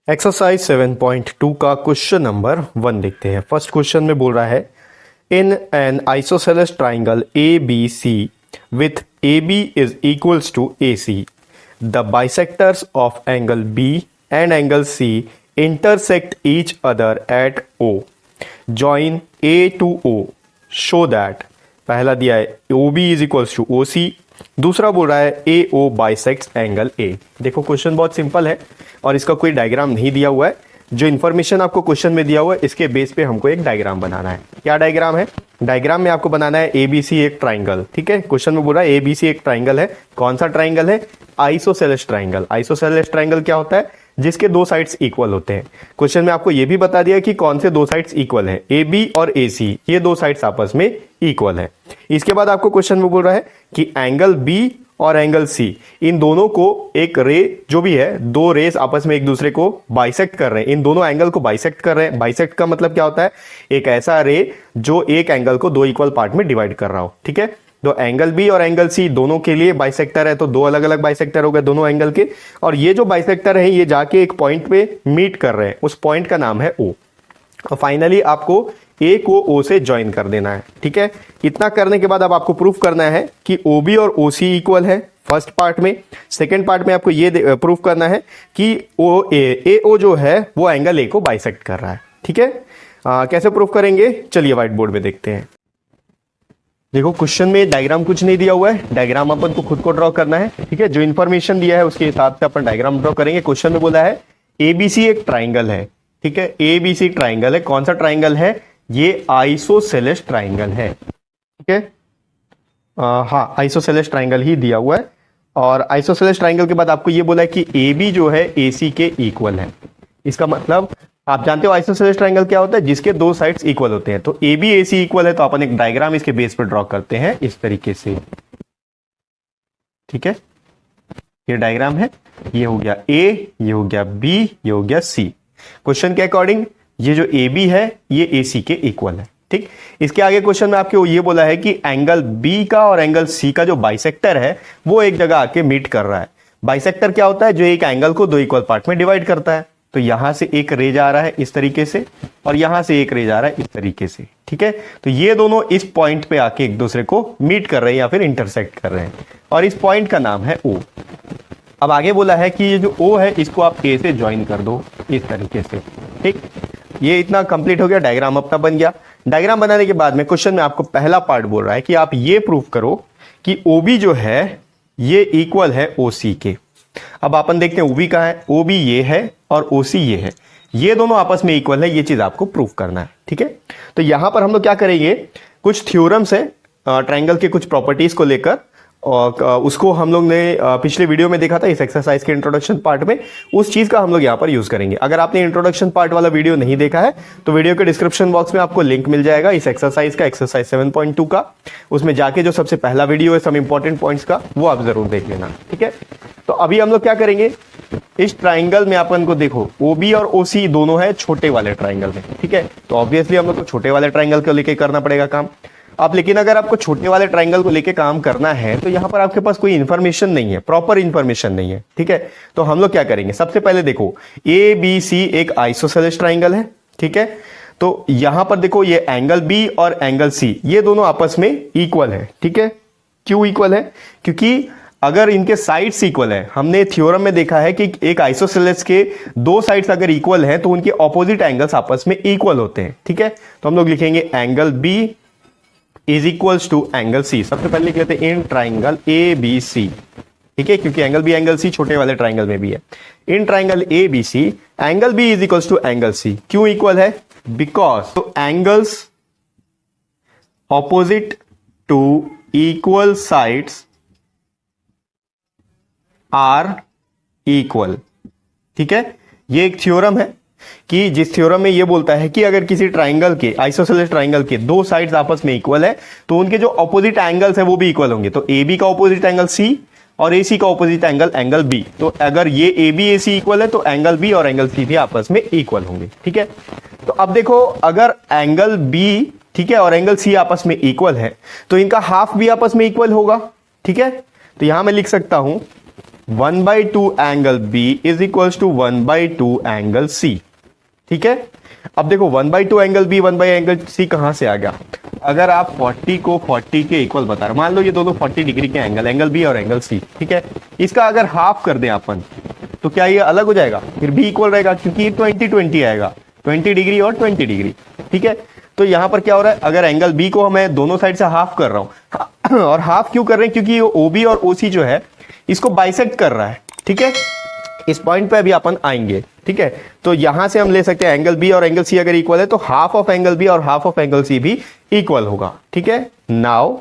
Exercise 7.2 का question number 1 देखते हैं। फर्स्ट क्वेश्चन में बोल रहा है in an isosceles triangle A B C with A B is equals to A C the bisectors of angle B and angle C intersect each other at O join A to O show that. पहला दिया है O B is equals to O C, दूसरा बोल रहा है ए ओ bisects angle A. देखो question बहुत simple है और इसका कोई डायग्राम नहीं दिया हुआ है। जो इन्फॉर्मेशन आपको क्वेश्चन में दिया हुआ है इसके बेस पे हमको एक डायग्राम बनाना है। क्या डायग्राम है? डायग्राम में आपको बनाना है एबीसी एक ट्राइंगल। ठीक है, क्वेश्चन में बोल रहा है एबीसी एक ट्राइंगल है। कौन सा ट्राइंगल है? Isosceles triangle. आइसोसेलेस ट्राइंगल क्या होता है? जिसके दो साइड्स इक्वल होते हैं। क्वेश्चन में आपको यह भी बता दिया कि कौन से दो साइड्स इक्वल है, ए बी और ए सी, ये दो साइड्स आपस में इक्वल है। इसके बाद आपको क्वेश्चन में बोल रहा है कि एंगल बी और एंगल सी, इन दोनों को एक रे जो भी है, दो रेस आपस में एक दूसरे को बाइसेक्ट कर रहे हैं, इन दोनों एंगल को बाइसेक्ट कर रहे हैं। बाइसेक्ट का मतलब क्या होता है? एक ऐसा रे जो एक एंगल को दो इक्वल पार्ट में डिवाइड कर रहा हो। ठीक है, तो एंगल बी और एंगल सी दोनों के लिए बाइसेक्टर है, तो दो अलग अलग बाइसेक्टर हो गए दोनों एंगल के। और ये जो बाइसेक्टर है ये जाके एक पॉइंट पे मीट कर रहे हैं, उस पॉइंट का नाम है ओ। और फाइनली आपको ए को ओ से ज्वाइन कर देना है। ठीक है, इतना करने के बाद अब आपको प्रूफ करना है कि ओ बी और ओ सी इक्वल है फर्स्ट पार्ट में। सेकेंड पार्ट में आपको ये प्रूफ करना है कि ओ ए ओ जो है वो एंगल ए को बाइसेक्ट कर रहा है। ठीक है, कैसे प्रूफ करेंगे चलिए व्हाइट बोर्ड में देखते हैं। देखो क्वेश्चन में डायग्राम कुछ नहीं दिया हुआ है, डायग्राम अपन को खुद को ड्रॉ करना है। ठीक है, जो इन्फॉर्मेशन दिया है उसके हिसाब से अपन डायग्राम ड्रॉ करेंगे। क्वेश्चन में बोला है एबीसी एक ट्राइंगल है। ठीक है, एबीसी ट्राइंगल है। कौन सा ट्राइंगल है? ये आइसोसेलेस ट्राइंगल है। ठीक है, हाँ आइसोसेलेस ट्राइंगल ही दिया हुआ है। और आइसोसेलेस ट्राइंगल के बाद आपको ये बोला है कि ए बी जो है ए सी के इक्वल है। इसका मतलब आप जानते हो आइसोसेलेस ट्राइंगल क्या होता है? जिसके दो साइड्स इक्वल होते हैं। तो A B A C equal है, तो अपन एक डायग्राम इसके बेस पर ड्रॉ करते हैं इस तरीके से। ठीक है, ये डायग्राम है, ये हो गया ए, ये हो गया बी, ये हो गया सी। क्वेश्चन के अकॉर्डिंग ये जो ए बी है ये ए सी के इक्वल है। ठीक, इसके आगे क्वेश्चन में आपको ये बोला है कि एंगल बी का और एंगल सी का जो बाइसेक्टर है वो एक जगह आके मीट कर रहा है। बाइसेक्टर क्या होता है? जो एक एंगल को दो इक्वल पार्ट में डिवाइड करता है। तो यहां से एक रे जा रहा है इस तरीके से और यहां से एक रे जा रहा है इस तरीके से। ठीक है, तो ये दोनों इस पॉइंट पे आके एक दूसरे को मीट कर रहे हैं या फिर इंटरसेक्ट कर रहे हैं और इस पॉइंट का नाम है ओ। अब आगे बोला है कि ये जो ओ है इसको आप ए से ज्वाइन कर दो इस तरीके से। ठीक, ये इतना कंप्लीट हो गया, डायग्राम अपना बन गया। डायग्राम बनाने के बाद में क्वेश्चन में आपको पहला पार्ट बोल रहा है कि आप ये प्रूफ करो कि ओबी जो है ये इक्वल है ओसी के। अब अपन देखते हैं ओबी कहां है। ओबी ये है और ओसी ये है, ये दोनों आपस में इक्वल है, ये चीज आपको प्रूफ करना है। ठीक है, तो यहां पर हम लोग क्या करेंगे, कुछ थ्योरम्स है ट्राइंगल के, कुछ प्रॉपर्टीज को लेकर, और उसको हम लोग ने पिछले वीडियो में देखा था इस एक्सरसाइज के इंट्रोडक्शन पार्ट में, उस चीज का हम लोग यहाँ पर यूज करेंगे। अगर आपने इंट्रोडक्शन पार्ट वाला वीडियो नहीं देखा है तो वीडियो के डिस्क्रिप्शन बॉक्स में आपको लिंक मिल जाएगा इस एक्सरसाइज का, एक्सरसाइज 7.2 का। उसमें जाके जो सबसे पहला वीडियो है सम इंपॉर्टेंट पॉइंट्स का, वो आप जरूर देख लेना। ठीक है, तो अभी हम लोग क्या करेंगे, इस ट्राइंगल में अपन को देखो ओबी और ओसी दोनों है छोटे वाले ट्राइंगल में। ठीक है, तो ऑब्वियसली हम लोग को छोटे वाले ट्राइंगल को लेके करना पड़ेगा काम। अब लेकिन अगर आपको छोटे वाले ट्राइंगल को लेके काम करना है तो यहां पर आपके पास कोई इंफॉर्मेशन नहीं है, प्रॉपर इंफॉर्मेशन नहीं है। ठीक है, तो हम लोग क्या करेंगे, सबसे पहले देखो ए बी सी एक आइसोसेलेस ट्राइंगल है। ठीक है, तो यहां पर देखो ये एंगल बी और एंगल सी ये दोनों आपस में इक्वल है। ठीक है, क्यों इक्वल है? क्योंकि अगर इनके साइड्स इक्वल है, हमने थ्योरम में देखा है कि एक आइसोसेलेस के दो साइड्स अगर इक्वल है तो उनके ऑपोजिट एंगल्स आपस में इक्वल होते हैं। ठीक है, तो हम लोग लिखेंगे angle B is equals to angle C. सबसे पहले लिख लेते हैं इन ट्राइंगल ए बी सी। ठीक है, क्योंकि एंगल बी एंगल सी छोटे वाले ट्राइंगल में भी है। In triangle A B C angle B is equals to angle C. क्यों इक्वल है? Because two angles opposite to equal sides are equal. ठीक है, ये एक थ्योरम है कि जिस थ्योरम में ये बोलता है कि अगर किसी ट्राइंगल के, आइसोसेलेस ट्राइंगल के दो साइड्स आपस में इक्वल है तो उनके जो ऑपोजिट एंगल्स है वो भी इक्वल होंगे। तो ए बी का ऑपोजिट एंगल सी और ए सी का ऑपोजिट एंगल एंगल बी। तो अगर ये A B A C equal है तो एंगल बी और एंगल सी भी आपस में इक्वल होंगे। ठीक है, तो अब देखो अगर एंगल बी, ठीक है, और एंगल सी आपस में इक्वल है तो इनका हाफ भी आपस में इक्वल होगा। ठीक है, तो यहां मैं लिख सकता हूं 1/2 angle B is equal to 1/2 angle C. ठीक है, अब देखो 1/2 एंगल बी 1 एंगल सी कहां से आ गया? अगर आप 40 को 40 के इक्वल बता रहे, मान लो ये दोनों 40 डिग्री के एंगल बी और एंगल सी, ठीक है, इसका अगर हाफ कर दें अपन तो क्या ये अलग हो जाएगा? फिर भी इक्वल रहेगा क्योंकि 20-20 आएगा, 20 डिग्री और 20 डिग्री। ठीक है, तो यहां पर क्या हो रहा है, अगर एंगल बी को मैं दोनों साइड से हाफ कर रहा हूं और हाफ क्यों कर रहे हैं? क्योंकि ओबी और ओसी जो है इसको बाइसेक्ट कर रहा है। ठीक है, इस पॉइंट पे अभी अपन आएंगे। ठीक है, तो यहां से हम ले सकते हैं एंगल बी और एंगल सी अगर इक्वल है तो हाफ ऑफ एंगल बी और हाफ ऑफ एंगल सी भी इक्वल होगा। ठीक है, नाउ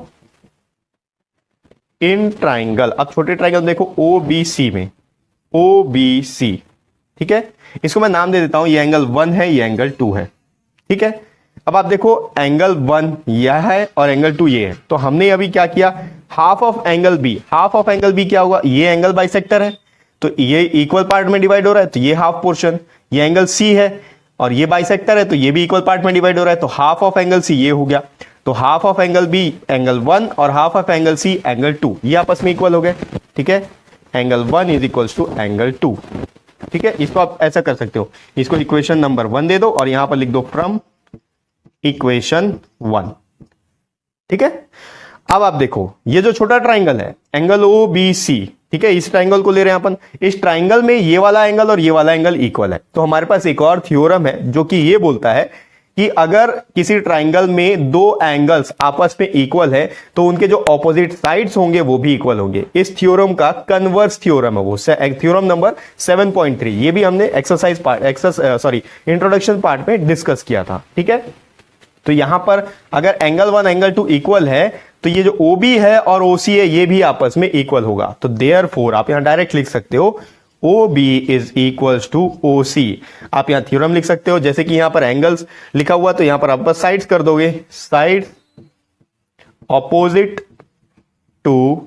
इन ट्राइंगल, अब छोटे ट्राइंगल देखो ओबीसी में, ओबीसी, ठीक है, इसको मैं नाम दे देता हूं, ये एंगल 1 है, ये एंगल 2 है। ठीक है, अब आप देखो एंगल 1 यह है और एंगल 2 ये है, तो हमने अभी क्या किया, half of angle B, half of angle B क्या होगा, ये एंगल बाइसेक्टर है तो ये इक्वल पार्ट में डिवाइड हो रहा है तो ये हाफ पोर्शन, ये एंगल सी है और ये बाइसेक्टर है तो ये भी इक्वल पार्ट में डिवाइड हो रहा है, तो हाफ ऑफ एंगल सी ये हो गया, तो half of angle B angle 1 और half of angle C angle 2, ये आपस में इक्वल हो गए। ठीक है, angle 1 is equal to angle 2। ठीक है, इसको आप ऐसा कर सकते हो, इसको इक्वेशन नंबर 1 दे दो और यहां पर लिख दो फ्रॉम इक्वेशन 1। ठीक है, अब आप देखो ये जो छोटा ट्राइंगल है एंगल ओ बी सी, ठीक है, इस ट्राइंगल को ले रहे हैं अपन, इस ट्राइंगल में ये वाला एंगल और ये वाला एंगल इक्वल है, तो हमारे पास एक और थ्योरम है जो कि ये बोलता है कि अगर किसी ट्राइंगल में दो एंगल्स आपस में इक्वल है तो उनके जो ऑपोजिट साइड्स होंगे वो भी इक्वल होंगे। इस थ्योरम का कन्वर्स थ्योरम है वो, थ्योरम नंबर 7.3, ये भी हमने इंट्रोडक्शन पार्ट में डिस्कस किया था। ठीक है, तो यहां पर अगर एंगल 1 एंगल 2 इक्वल है तो ये जो OB है और OC है ये भी आपस में इक्वल होगा, तो देयरफॉर आप यहां डायरेक्ट लिख सकते हो OB is equals to OC। आप यहां थ्योरम लिख सकते हो, जैसे कि यहां पर एंगल्स लिखा हुआ तो यहां पर आप बस साइड्स कर दोगे, side opposite to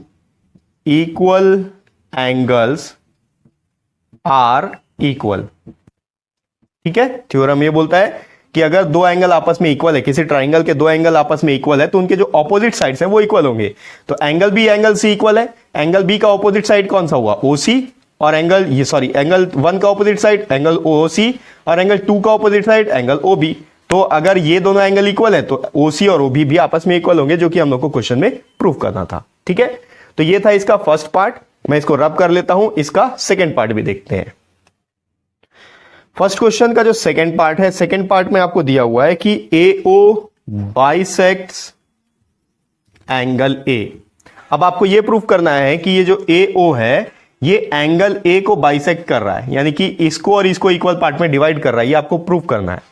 equal angles are equal. ठीक है, थ्योरम ये बोलता है कि अगर दो एंगल आपस में इक्वल है, किसी ट्राइंगल के दो एंगल आपस में इक्वल है तो उनके जो ऑपोजिट साइड्स हैं वो इक्वल होंगे। तो angle B angle C equal है, एंगल बी का ऑपोजिट साइड कौन सा हुआ, OC, और एंगल 1 का ऑपोजिट साइड एंगल OC और एंगल 2 का ऑपोजिट साइड एंगल OB। तो अगर ये दोनों एंगल इक्वल है तो OC और OB भी आपस में इक्वल होंगे, जो कि हम लोग को क्वेश्चन में प्रूव करना था। ठीक है, तो ये था इसका फर्स्ट पार्ट, मैं इसको रब कर लेता हूं, इसका सेकेंड पार्ट भी देखते हैं। फर्स्ट क्वेश्चन का जो सेकंड पार्ट है, सेकंड पार्ट में आपको दिया हुआ है कि AO बाइसेक्ट्स एंगल A। अब आपको यह प्रूफ करना है कि ये जो AO है ये एंगल A को बाइसेक्ट कर रहा है, यानी कि इसको और इसको इक्वल पार्ट में डिवाइड कर रहा है, ये आपको प्रूफ करना है।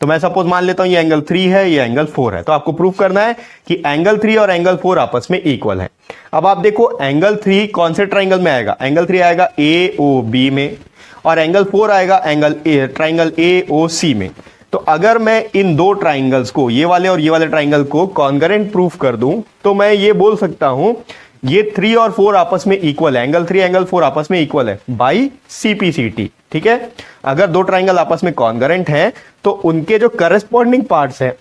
तो मैं सपोज मान लेता हूं ये एंगल 3 है, ये एंगल 4 है, तो आपको प्रूफ करना है कि एंगल 3 और एंगल 4 आपस में इक्वल है। अब आप देखो एंगल 3 कौन से ट्राइंगल में आएगा, एंगल 3 आएगा AOB में और एंगल 4 आएगा ट्राइंगल AOC में। तो अगर मैं इन दो ट्राइंगल्स को, ये वाले और ये वाले ट्राइंगल को कॉन्करेंट प्रूफ कर दूं तो मैं ये बोल सकता हूं ये 3 और 4 आपस में इक्वल है, एंगल 3 एंगल 4 आपस में इक्वल है बाई CPCT। ठीक है, अगर दो ट्राइंगल आपस में कॉन्करेंट है तो उनके जो करस्पॉन्डिंग पार्ट्स हैं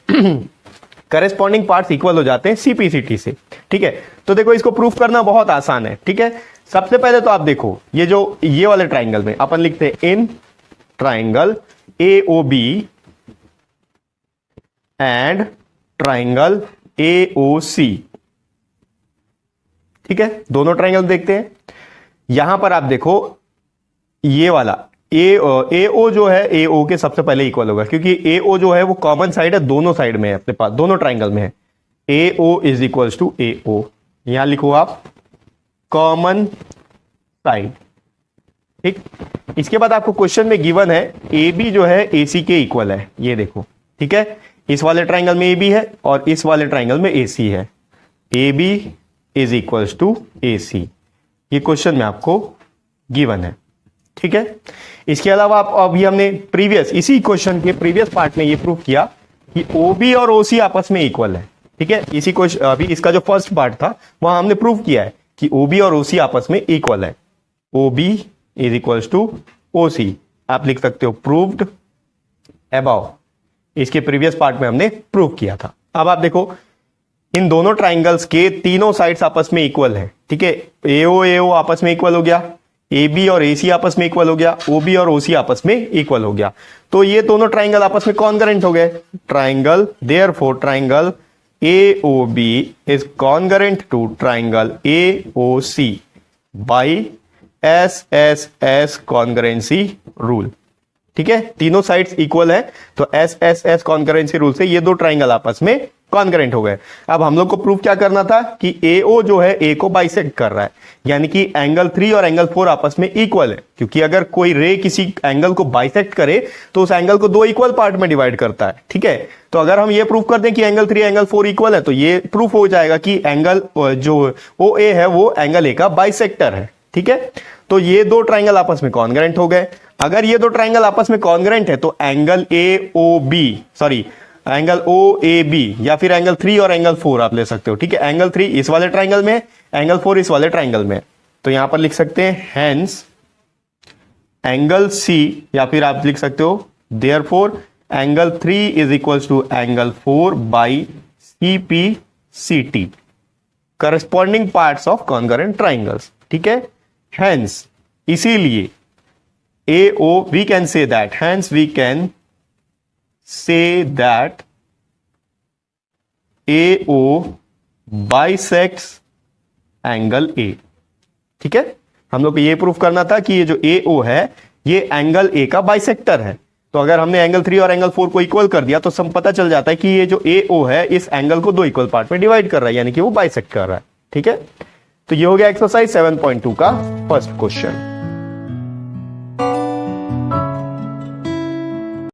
करस्पॉन्डिंग पार्ट्स इक्वल हो जाते हैं CPCT से। ठीक है, तो देखो इसको प्रूफ करना बहुत आसान है। ठीक है, सबसे पहले तो आप देखो ये वाले ट्राइंगल में अपन लिखते हैं in triangle AOB and triangle AOC। ठीक है, दोनों ट्राइंगल देखते हैं। यहां पर आप देखो ये वाला AO जो है AO के सबसे पहले इक्वल होगा, क्योंकि AO जो है वो कॉमन साइड है, दोनों साइड में है अपने पास, दोनों ट्राइंगल में है। AO is equal to AO, यहां लिखो आप कॉमन साइड। ठीक, इसके बाद आपको क्वेश्चन में गिवन है AB जो है AC के इक्वल है, ये देखो। ठीक है, इस वाले ट्राइंगल में AB है और इस वाले ट्राइंगल में AC है, AB is equals to AC, ये क्वेश्चन में आपको गिवन है। ठीक है, इसके अलावा आप अभी हमने इसी क्वेश्चन के प्रीवियस पार्ट में ये प्रूव किया कि OB और OC आपस में इक्वल है। ठीक है, इसी क्वेश्चन अभी इसका जो फर्स्ट पार्ट था वहां हमने प्रूव किया है कि OB और OC आपस में इक्वल है, OB is equals to OC। आप लिख सकते हो प्रूव्ड अबव, इसके प्रीवियस पार्ट में हमने प्रूव किया था। अब आप देखो इन दोनों ट्राइंगल्स के तीनों साइड्स आपस में इक्वल है। ठीक है, AO आपस में इक्वल हो गया, ए बी और ए सी आपस में इक्वल हो गया, ओ बी और ओ सी आपस में इक्वल हो गया, तो ये दोनों ट्राइंगल आपस में कॉन्करेंट हो गए। Triangle therefore triangle A O B is congruent to triangle A O C by S S S congruency rule. ठीक है, तीनों साइड्स इक्वल है तो S S S congruency rule से ये दो ट्राइंगल आपस में कॉन्करेंट हो गए। अब हम लोग को प्रूफ क्या करना था कि AO जो है A को बाइसेक्ट कर रहा है, यानी कि एंगल 3 और एंगल 4 आपस में इक्वल है, क्योंकि अगर कोई रे किसी एंगल को बाइसेक्ट करे तो उस एंगल को दो इक्वल पार्ट में डिवाइड करता है। ठीक है, तो अगर हम ये प्रूफ कर दें कि एंगल 3 एंगल 4 इक्वल है तो ये प्रूफ हो जाएगा कि एंगल जो OA है वो एंगल A का बाइसेक्टर है। ठीक है, तो ये दो ट्राइंगल आपस में कॉन्करेंट हो गए। अगर ये दो ट्राइंगल आपस में कॉन्करेंट है तो एंगल एंगल OAB या फिर एंगल 3 और एंगल 4 आप ले सकते हो। ठीक है, एंगल 3 इस वाले ट्राइंगल में, एंगल 4 इस वाले ट्राइंगल में, तो यहां पर लिख सकते हैं हेंस एंगल C, या फिर आप लिख सकते हो therefore angle 3 is equals to angle 4 by CPCT, corresponding parts of congruent triangles. ठीक है, हेंस इसीलिए AO we can say that, hence we can say that AO bisects angle A। ठीक है, हम लोग को ये प्रूफ करना था कि ये जो AO है ये एंगल A का बाइसेक्टर है, तो अगर हमने एंगल 3 और एंगल 4 को इक्वल कर दिया तो सब पता चल जाता है कि ये जो AO है इस एंगल को दो इक्वल पार्ट में डिवाइड कर रहा है, यानी कि वो बाइसेक्ट कर रहा है। ठीक है, तो ये हो गया एक्सरसाइज 7.2 का फर्स्ट क्वेश्चन।